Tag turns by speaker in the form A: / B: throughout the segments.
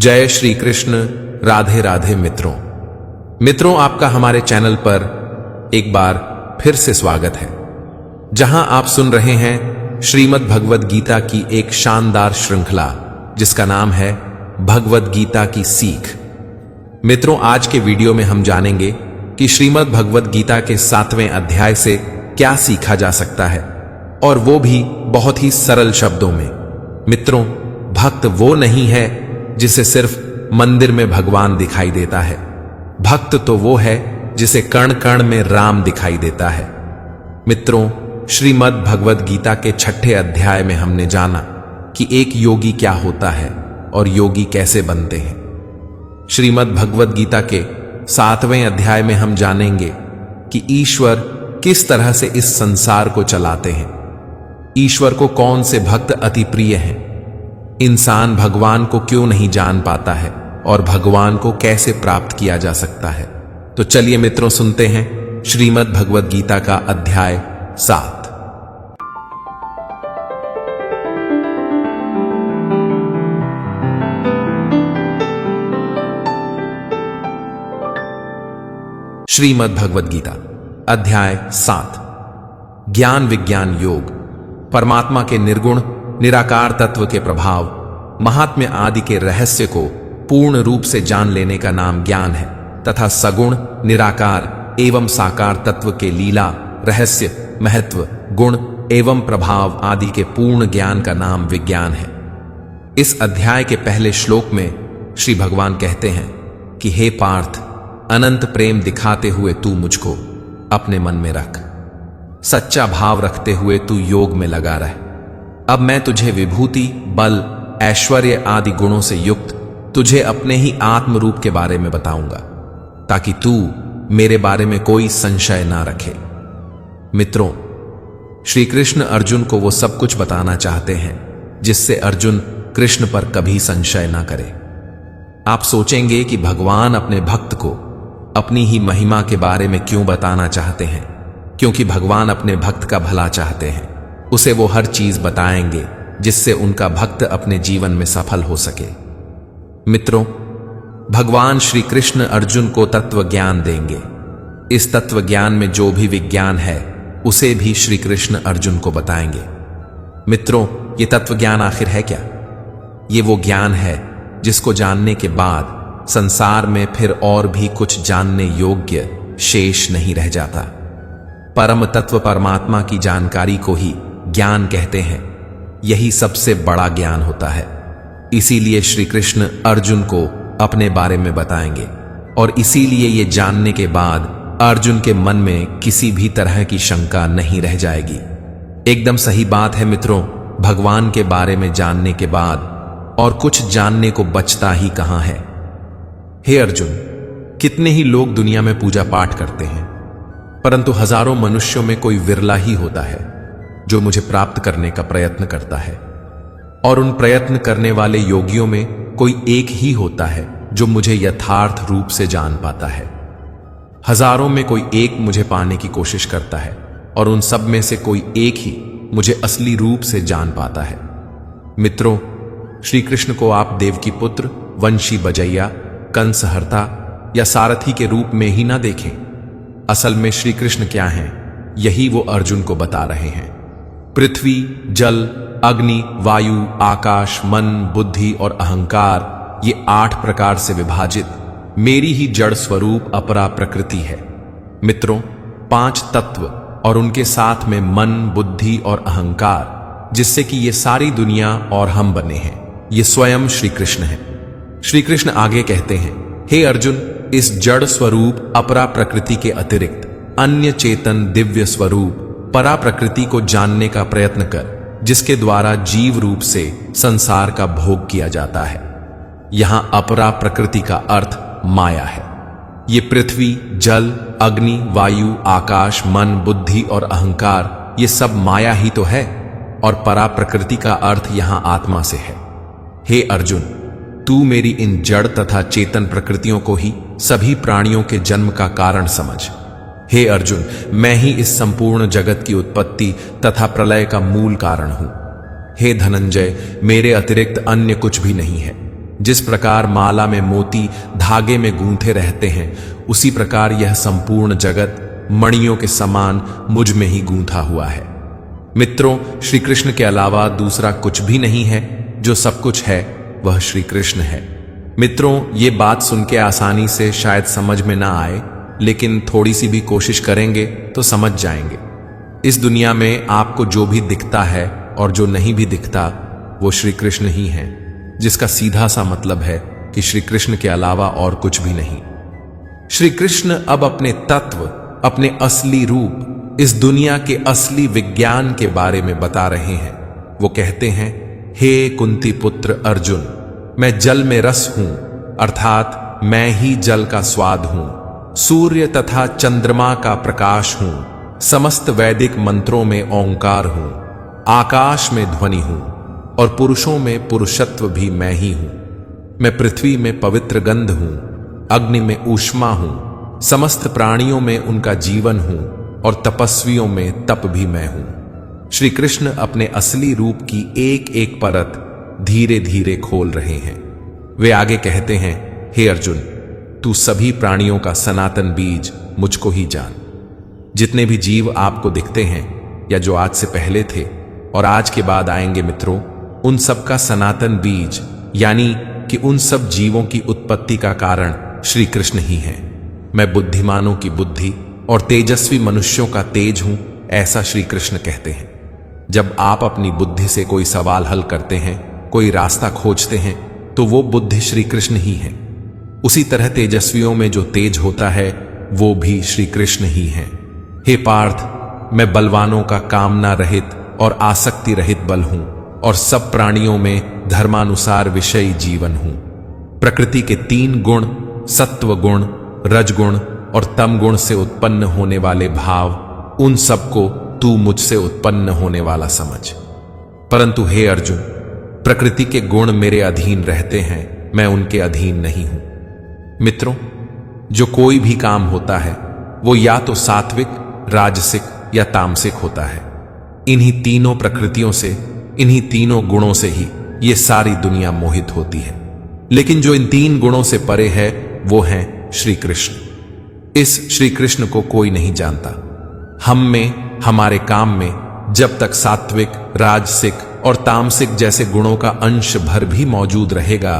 A: जय श्री कृष्ण। राधे राधे मित्रों, आपका हमारे चैनल पर एक बार फिर से स्वागत है, जहां आप सुन रहे हैं श्रीमद् भगवद गीता की एक शानदार श्रृंखला जिसका नाम है भगवद गीता की सीख। मित्रों, आज के वीडियो में हम जानेंगे कि श्रीमद् भगवद गीता के 7वें अध्याय से क्या सीखा जा सकता है, और वो भी बहुत ही सरल शब्दों में। मित्रों, भक्त वो नहीं है जिसे सिर्फ मंदिर में भगवान दिखाई देता है। भक्त तो वो है जिसे कण कण में राम दिखाई देता है। मित्रों, श्रीमद् भगवद गीता के 6ठे अध्याय में हमने जाना कि एक योगी क्या होता है और योगी कैसे बनते हैं। श्रीमद् भगवद गीता के 7वें अध्याय में हम जानेंगे कि ईश्वर किस तरह से इस संसार को चलाते हैं, ईश्वर को कौन से भक्त अति प्रिय हैं, इंसान भगवान को क्यों नहीं जान पाता है और भगवान को कैसे प्राप्त किया जा सकता है। तो चलिए मित्रों, सुनते हैं श्रीमद् भगवद गीता का अध्याय 7। श्रीमद् भगवद गीता अध्याय 7, ज्ञान विज्ञान योग। परमात्मा के निर्गुण निराकार तत्व के प्रभाव, महात्म्य आदि के रहस्य को पूर्ण रूप से जान लेने का नाम ज्ञान है, तथा सगुण निराकार एवं साकार तत्व के लीला, रहस्य, महत्व, गुण एवं प्रभाव आदि के पूर्ण ज्ञान का नाम विज्ञान है। इस अध्याय के पहले श्लोक में श्री भगवान कहते हैं कि हे पार्थ, अनंत प्रेम दिखाते हुए तू मुझको अपने मन में रख, सच्चा भाव रखते हुए तू योग में लगा रह। अब मैं तुझे विभूति, बल, ऐश्वर्य आदि गुणों से युक्त तुझे अपने ही आत्म रूप के बारे में बताऊंगा, ताकि तू मेरे बारे में कोई संशय ना रखे। मित्रों, श्री कृष्ण अर्जुन को वो सब कुछ बताना चाहते हैं जिससे अर्जुन कृष्ण पर कभी संशय ना करे। आप सोचेंगे कि भगवान अपने भक्त को अपनी ही महिमा के बारे में क्यों बताना चाहते हैं। क्योंकि भगवान अपने भक्त का भला चाहते हैं, उसे वो हर चीज बताएंगे जिससे उनका भक्त अपने जीवन में सफल हो सके। मित्रों, भगवान श्री कृष्ण अर्जुन को तत्व ज्ञान देंगे। इस तत्व ज्ञान में जो भी विज्ञान है उसे भी श्री कृष्ण अर्जुन को बताएंगे। मित्रों, ये तत्व ज्ञान आखिर है क्या? ये वो ज्ञान है जिसको जानने के बाद संसार में फिर और भी कुछ जानने योग्य शेष नहीं रह जाता। परम तत्व परमात्मा की जानकारी को ही ज्ञान कहते हैं। यही सबसे बड़ा ज्ञान होता है। इसीलिए श्री कृष्ण अर्जुन को अपने बारे में बताएंगे, और इसीलिए ये जानने के बाद अर्जुन के मन में किसी भी तरह की शंका नहीं रह जाएगी। एकदम सही बात है मित्रों, भगवान के बारे में जानने के बाद और कुछ जानने को बचता ही कहां है। हे अर्जुन, कितने ही लोग दुनिया में पूजा पाठ करते हैं, परंतु हजारों मनुष्यों में कोई विरला ही होता है जो मुझे प्राप्त करने का प्रयत्न करता है, और उन प्रयत्न करने वाले योगियों में कोई एक ही होता है जो मुझे यथार्थ रूप से जान पाता है। हजारों में कोई एक मुझे पाने की कोशिश करता है, और उन सब में से कोई एक ही मुझे असली रूप से जान पाता है। मित्रों, श्री कृष्ण को आप देवकी पुत्र, वंशी बजैया, कंसहर्ता या सारथी के रूप में ही ना देखें। असल में श्री कृष्ण क्या हैं, यही वो अर्जुन को बता रहे हैं। पृथ्वी, जल, अग्नि, वायु, आकाश, मन, बुद्धि और अहंकार, ये 8 प्रकार से विभाजित मेरी ही जड़ स्वरूप अपरा प्रकृति है। मित्रों, 5 तत्व और उनके साथ में मन, बुद्धि और अहंकार, जिससे कि ये सारी दुनिया और हम बने हैं, ये स्वयं श्री कृष्ण है। श्री कृष्ण आगे कहते हैं, हे अर्जुन, इस जड़ स्वरूप अपरा प्रकृति के अतिरिक्त अन्य चेतन दिव्य स्वरूप परा प्रकृति को जानने का प्रयत्न कर, जिसके द्वारा जीव रूप से संसार का भोग किया जाता है। यहां अपरा प्रकृति का अर्थ माया है। ये पृथ्वी, जल, अग्नि, वायु, आकाश, मन, बुद्धि और अहंकार, ये सब माया ही तो है, और परा प्रकृति का अर्थ यहां आत्मा से है। हे अर्जुन, तू मेरी इन जड़ तथा चेतन प्रकृतियों को ही सभी प्राणियों के जन्म का कारण समझ। हे अर्जुन, मैं ही इस संपूर्ण जगत की उत्पत्ति तथा प्रलय का मूल कारण हूं। हे धनंजय, मेरे अतिरिक्त अन्य कुछ भी नहीं है। जिस प्रकार माला में मोती धागे में गूंथे रहते हैं, उसी प्रकार यह संपूर्ण जगत मणियों के समान मुझ में ही गूंथा हुआ है। मित्रों, श्री कृष्ण के अलावा दूसरा कुछ भी नहीं है। जो सब कुछ है वह श्री कृष्ण है। मित्रों, ये बात सुन के आसानी से शायद समझ में ना आए, लेकिन थोड़ी सी भी कोशिश करेंगे तो समझ जाएंगे। इस दुनिया में आपको जो भी दिखता है और जो नहीं भी दिखता, वो श्री कृष्ण ही है, जिसका सीधा सा मतलब है कि श्री कृष्ण के अलावा और कुछ भी नहीं। श्री कृष्ण अब अपने तत्व, अपने असली रूप, इस दुनिया के असली विज्ञान के बारे में बता रहे हैं। वो कहते हैं, हे कुंती पुत्र अर्जुन, मैं जल में रस हूं, अर्थात मैं ही जल का स्वाद हूं, सूर्य तथा चंद्रमा का प्रकाश हूं, समस्त वैदिक मंत्रों में ओंकार हूं, आकाश में ध्वनि हूं और पुरुषों में पुरुषत्व भी मैं ही हूं। मैं पृथ्वी में पवित्र गंध हूं, अग्नि में ऊष्मा हूं, समस्त प्राणियों में उनका जीवन हूं और तपस्वियों में तप भी मैं हूं। श्री कृष्ण अपने असली रूप की एक एक परत धीरे धीरे खोल रहे हैं। वे आगे कहते हैं, हे अर्जुन, तू सभी प्राणियों का सनातन बीज मुझको ही जान। जितने भी जीव आपको दिखते हैं या जो आज से पहले थे और आज के बाद आएंगे मित्रों, उन सब का सनातन बीज यानी कि उन सब जीवों की उत्पत्ति का कारण श्री कृष्ण ही है। मैं बुद्धिमानों की बुद्धि और तेजस्वी मनुष्यों का तेज हूं, ऐसा श्री कृष्ण कहते हैं। जब आप अपनी बुद्धि से कोई सवाल हल करते हैं, कोई रास्ता खोजते हैं, तो वो बुद्धि श्री कृष्ण ही है। उसी तरह तेजस्वियों में जो तेज होता है वो भी श्री कृष्ण ही है। हे पार्थ, मैं बलवानों का कामना रहित और आसक्ति रहित बल हूं और सब प्राणियों में धर्मानुसार विषयी जीवन हूं। प्रकृति के 3 गुण, सत्व गुण, रजगुण और तम गुण से उत्पन्न होने वाले भाव, उन सबको तू मुझसे उत्पन्न होने वाला समझ। परंतु हे अर्जुन, प्रकृति के गुण मेरे अधीन रहते हैं, मैं उनके अधीन नहीं हूं। मित्रों, जो कोई भी काम होता है वो या तो सात्विक, राजसिक या तामसिक होता है। इन्हीं तीनों प्रकृतियों से, इन्हीं तीनों गुणों से ही ये सारी दुनिया मोहित होती है। लेकिन जो इन 3 गुणों से परे है वो हैं श्री कृष्ण। इस श्री कृष्ण को कोई नहीं जानता। हम में, हमारे काम में जब तक सात्विक, राजसिक और तामसिक जैसे गुणों का अंश भर भी मौजूद रहेगा,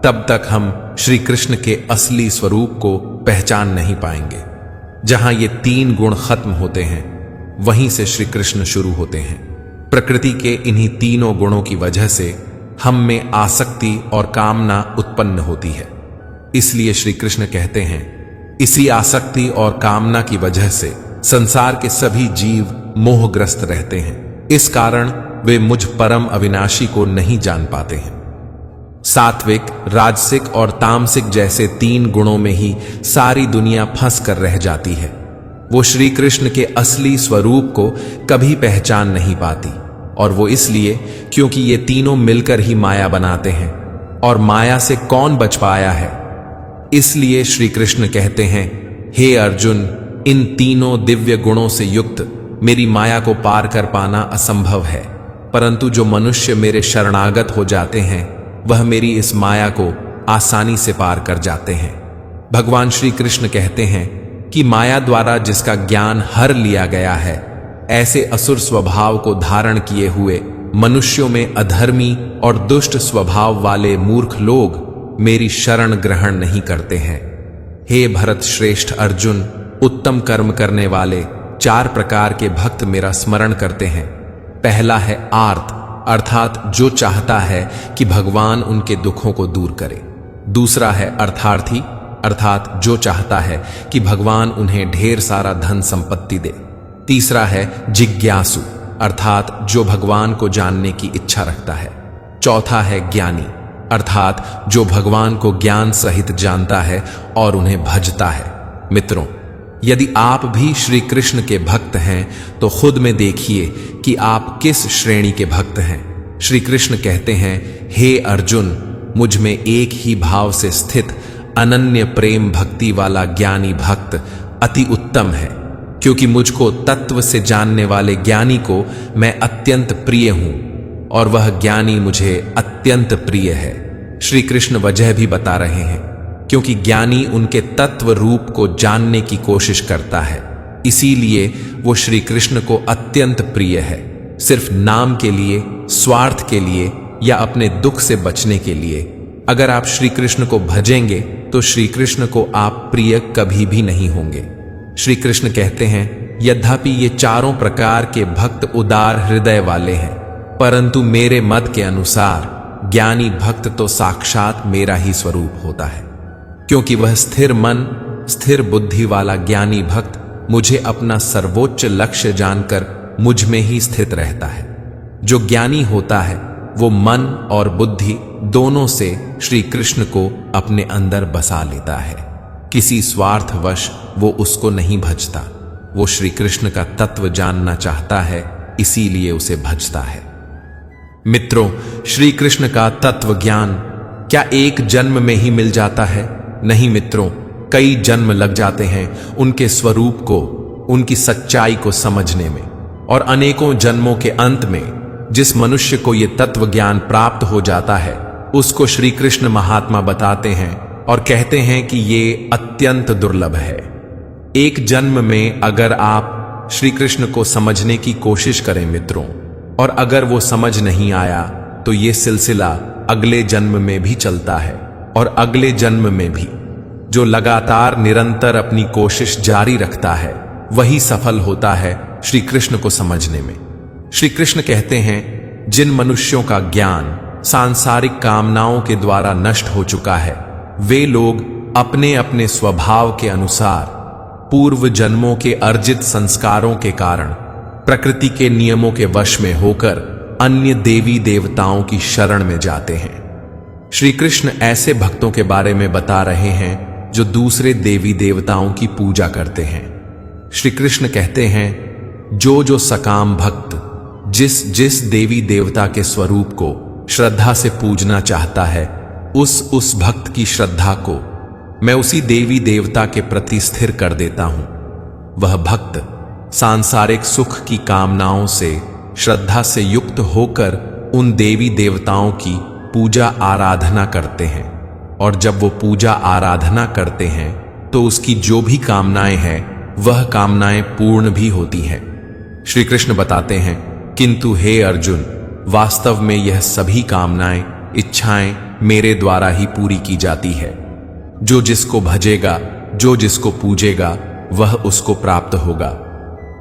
A: तब तक हम श्री कृष्ण के असली स्वरूप को पहचान नहीं पाएंगे। जहां ये 3 गुण खत्म होते हैं, वहीं से श्री कृष्ण शुरू होते हैं। प्रकृति के इन्हीं तीनों गुणों की वजह से हम में आसक्ति और कामना उत्पन्न होती है। इसलिए श्री कृष्ण कहते हैं, इसी आसक्ति और कामना की वजह से संसार के सभी जीव मोहग्रस्त रहते हैं। इस कारण वे मुझ परम अविनाशी को नहीं जान पाते हैं। सात्विक, राजसिक और तामसिक जैसे 3 गुणों में ही सारी दुनिया फंस कर रह जाती है। वो श्री कृष्ण के असली स्वरूप को कभी पहचान नहीं पाती, और वो इसलिए क्योंकि ये तीनों मिलकर ही माया बनाते हैं, और माया से कौन बच पाया है। इसलिए श्री कृष्ण कहते हैं, हे अर्जुन, इन तीनों दिव्य गुणों से युक्त मेरी माया को पार कर पाना असंभव है, परंतु जो मनुष्य मेरे शरणागत हो जाते हैं वह मेरी इस माया को आसानी से पार कर जाते हैं। भगवान श्री कृष्ण कहते हैं कि माया द्वारा जिसका ज्ञान हर लिया गया है, ऐसे असुर स्वभाव को धारण किए हुए मनुष्यों में अधर्मी और दुष्ट स्वभाव वाले मूर्ख लोग मेरी शरण ग्रहण नहीं करते हैं। हे भरत श्रेष्ठ अर्जुन, उत्तम कर्म करने वाले 4 प्रकार के भक्त मेरा स्मरण करते हैं। पहला है आर्त, अर्थात जो चाहता है कि भगवान उनके दुखों को दूर करे। दूसरा है अर्थार्थी, अर्थात जो चाहता है कि भगवान उन्हें ढेर सारा धन संपत्ति दे। तीसरा है जिज्ञासु, अर्थात जो भगवान को जानने की इच्छा रखता है। चौथा है ज्ञानी, अर्थात जो भगवान को ज्ञान सहित जानता है और उन्हें भजता है। मित्रों, यदि आप भी श्री कृष्ण के भक्त हैं तो खुद में देखिए कि आप किस श्रेणी के भक्त हैं। श्री कृष्ण कहते हैं, हे अर्जुन, मुझ में एक ही भाव से स्थित अनन्य प्रेम भक्ति वाला ज्ञानी भक्त अति उत्तम है, क्योंकि मुझको तत्व से जानने वाले ज्ञानी को मैं अत्यंत प्रिय हूं और वह ज्ञानी मुझे अत्यंत प्रिय है। श्री कृष्ण वजह भी बता रहे हैं, क्योंकि ज्ञानी उनके तत्व रूप को जानने की कोशिश करता है, इसीलिए वो श्री कृष्ण को अत्यंत प्रिय है। सिर्फ नाम के लिए, स्वार्थ के लिए या अपने दुख से बचने के लिए अगर आप श्री कृष्ण को भजेंगे तो श्री कृष्ण को आप प्रिय कभी भी नहीं होंगे। श्री कृष्ण कहते हैं, यद्यपि ये चारों प्रकार के भक्त उदार हृदय वाले हैं, परंतु मेरे मत के अनुसार ज्ञानी भक्त तो साक्षात मेरा ही स्वरूप होता है, क्योंकि वह स्थिर मन, स्थिर बुद्धि वाला ज्ञानी भक्त मुझे अपना सर्वोच्च लक्ष्य जानकर मुझ में ही स्थित रहता है। जो ज्ञानी होता है वो मन और बुद्धि दोनों से श्री कृष्ण को अपने अंदर बसा लेता है। किसी स्वार्थवश वो उसको नहीं भजता, वो श्री कृष्ण का तत्व जानना चाहता है, इसीलिए उसे भजता है। मित्रों, श्री कृष्ण का तत्व ज्ञान क्या एक जन्म में ही मिल जाता है? नहीं मित्रों, कई जन्म लग जाते हैं उनके स्वरूप को, उनकी सच्चाई को समझने में, और अनेकों जन्मों के अंत में जिस मनुष्य को यह तत्व ज्ञान प्राप्त हो जाता है उसको श्री कृष्ण महात्मा बताते हैं और कहते हैं कि ये अत्यंत दुर्लभ है। एक जन्म में अगर आप श्री कृष्ण को समझने की कोशिश करें मित्रों, और अगर वो समझ नहीं आया तो ये सिलसिला अगले जन्म में भी चलता है और अगले जन्म में भी। जो लगातार निरंतर अपनी कोशिश जारी रखता है वही सफल होता है श्री कृष्ण को समझने में। श्री कृष्ण कहते हैं, जिन मनुष्यों का ज्ञान सांसारिक कामनाओं के द्वारा नष्ट हो चुका है, वे लोग अपने अपने स्वभाव के अनुसार पूर्व जन्मों के अर्जित संस्कारों के कारण प्रकृति के नियमों के वश में होकर अन्य देवी देवताओं की शरण में जाते हैं। श्री कृष्ण ऐसे भक्तों के बारे में बता रहे हैं जो दूसरे देवी देवताओं की पूजा करते हैं। श्री कृष्ण कहते हैं, जो सकाम भक्त जिस देवी देवता के स्वरूप को श्रद्धा से पूजना चाहता है, उस भक्त की श्रद्धा को मैं उसी देवी देवता के प्रति स्थिर कर देता हूं। वह भक्त सांसारिक सुख की कामनाओं से श्रद्धा से युक्त होकर उन देवी देवताओं की पूजा आराधना करते हैं, और जब वो पूजा आराधना करते हैं तो उसकी जो भी कामनाएं हैं वह कामनाएं पूर्ण भी होती हैं। श्री कृष्ण बताते हैं, किंतु हे अर्जुन, वास्तव में यह सभी कामनाएं, इच्छाएं मेरे द्वारा ही पूरी की जाती है। जो जिसको भजेगा, जो जिसको पूजेगा, वह उसको प्राप्त होगा।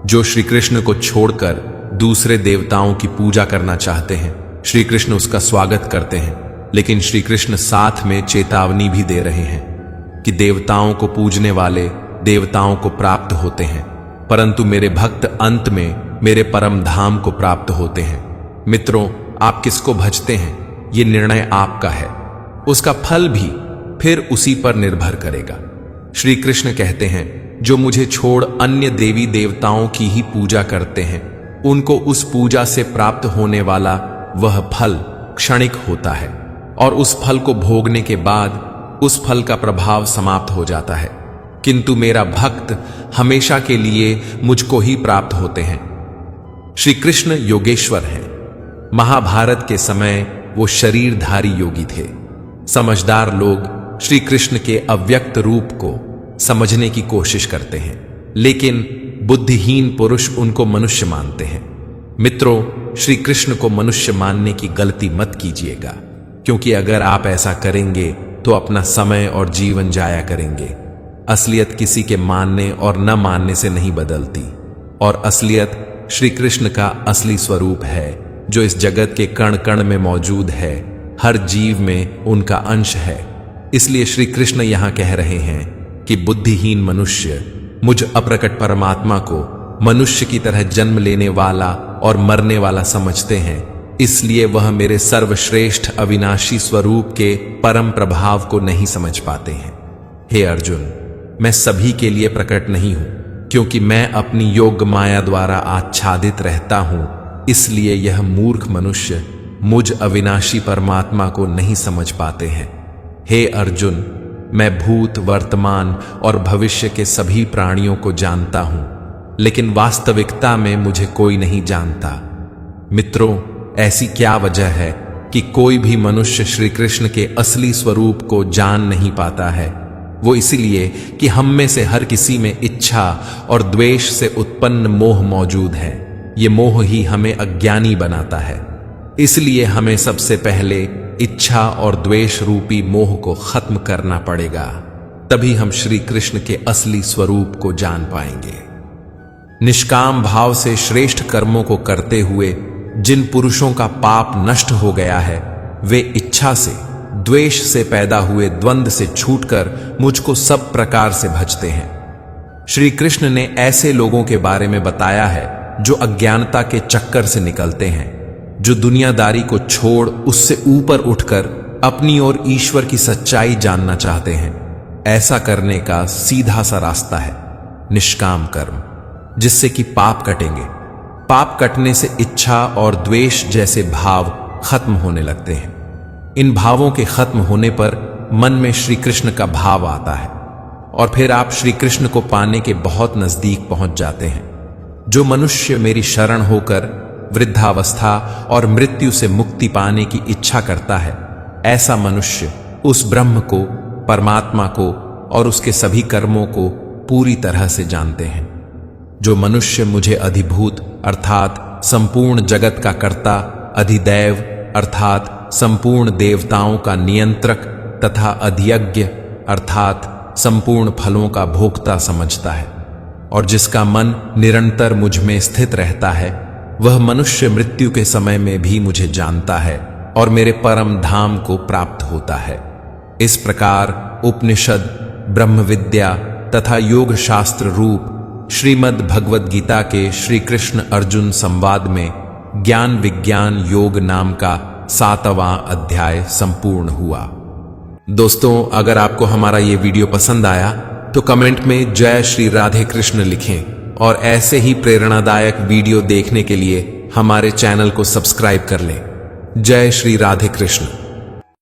A: जो श्री कृष्ण को छोड़कर दूसरे देवताओं की पूजा करना चाहते हैं, श्री कृष्ण उसका स्वागत करते हैं, लेकिन श्री कृष्ण साथ में चेतावनी भी दे रहे हैं कि देवताओं को पूजने वाले देवताओं को प्राप्त होते हैं, परंतु मेरे भक्त अंत में मेरे परम धाम को प्राप्त होते हैं। मित्रों, आप किसको भजते हैं ये निर्णय आपका है, उसका फल भी फिर उसी पर निर्भर करेगा। श्री कृष्ण कहते हैं, जो मुझे छोड़ अन्य देवी देवताओं की ही पूजा करते हैं, उनको उस पूजा से प्राप्त होने वाला वह फल क्षणिक होता है, और उस फल को भोगने के बाद उस फल का प्रभाव समाप्त हो जाता है। किंतु मेरा भक्त हमेशा के लिए मुझको ही प्राप्त होते हैं। श्री कृष्ण योगेश्वर हैं। महाभारत के समय वो शरीरधारी योगी थे। समझदार लोग श्री कृष्ण के अव्यक्त रूप को समझने की कोशिश करते हैं, लेकिन बुद्धिहीन पुरुष उनको मनुष्य मानते हैं। मित्रों, श्री कृष्ण को मनुष्य मानने की गलती मत कीजिएगा, क्योंकि अगर आप ऐसा करेंगे तो अपना समय और जीवन जाया करेंगे। असलियत किसी के मानने और न मानने से नहीं बदलती, और असलियत श्री कृष्ण का असली स्वरूप है, जो इस जगत के कण कण में मौजूद है, हर जीव में उनका अंश है। इसलिए श्री कृष्ण यहां कह रहे हैं कि बुद्धिहीन मनुष्य मुझ अप्रकट परमात्मा को मनुष्य की तरह जन्म लेने वाला और मरने वाला समझते हैं, इसलिए वह मेरे सर्वश्रेष्ठ अविनाशी स्वरूप के परम प्रभाव को नहीं समझ पाते हैं। हे अर्जुन, मैं सभी के लिए प्रकट नहीं हूं, क्योंकि मैं अपनी योग माया द्वारा आच्छादित रहता हूं, इसलिए यह मूर्ख मनुष्य मुझ अविनाशी परमात्मा को नहीं समझ पाते हैं। हे अर्जुन, मैं भूत, वर्तमान और भविष्य के सभी प्राणियों को जानता हूं, लेकिन वास्तविकता में मुझे कोई नहीं जानता। मित्रों, ऐसी क्या वजह है कि कोई भी मनुष्य श्री कृष्ण के असली स्वरूप को जान नहीं पाता है, वो इसलिए कि हम में से हर किसी में इच्छा और द्वेष से उत्पन्न मोह मौजूद है। ये मोह ही हमें अज्ञानी बनाता है। इसलिए हमें सबसे पहले इच्छा और द्वेष रूपी मोह को खत्म करना पड़ेगा, तभी हम श्री कृष्ण के असली स्वरूप को जान पाएंगे। निष्काम भाव से श्रेष्ठ कर्मों को करते हुए जिन पुरुषों का पाप नष्ट हो गया है, वे इच्छा से, द्वेष से पैदा हुए द्वंद्व से छूटकर मुझको सब प्रकार से भजते हैं। श्री कृष्ण ने ऐसे लोगों के बारे में बताया है जो अज्ञानता के चक्कर से निकलते हैं, जो दुनियादारी को छोड़ उससे ऊपर उठकर अपनी और ईश्वर की सच्चाई जानना चाहते हैं। ऐसा करने का सीधा सा रास्ता है निष्काम कर्म, जिससे कि पाप कटेंगे। पाप कटने से इच्छा और द्वेष जैसे भाव खत्म होने लगते हैं। इन भावों के खत्म होने पर मन में श्री कृष्ण का भाव आता है और फिर आप श्री कृष्ण को पाने के बहुत नजदीक पहुंच जाते हैं। जो मनुष्य मेरी शरण होकर वृद्धावस्था और मृत्यु से मुक्ति पाने की इच्छा करता है, ऐसा मनुष्य उस ब्रह्म को, परमात्मा को और उसके सभी कर्मों को पूरी तरह से जानते हैं। जो मनुष्य मुझे अधिभूत अर्थात संपूर्ण जगत का कर्ता, अधिदैव अर्थात संपूर्ण देवताओं का नियंत्रक तथा अधियज्ञ अर्थात संपूर्ण फलों का भोक्ता समझता है और जिसका मन निरंतर मुझ में स्थित रहता है, वह मनुष्य मृत्यु के समय में भी मुझे जानता है और मेरे परम धाम को प्राप्त होता है। इस प्रकार उपनिषद, ब्रह्म विद्या तथा योग शास्त्र रूप श्रीमद् भगवद गीता के श्री कृष्ण अर्जुन संवाद में ज्ञान विज्ञान योग नाम का 7वां अध्याय संपूर्ण हुआ। दोस्तों, अगर आपको हमारा ये वीडियो पसंद आया तो कमेंट में जय श्री राधे कृष्ण लिखें और ऐसे ही प्रेरणादायक वीडियो देखने के लिए हमारे चैनल को सब्सक्राइब कर लें। जय श्री राधे कृष्ण।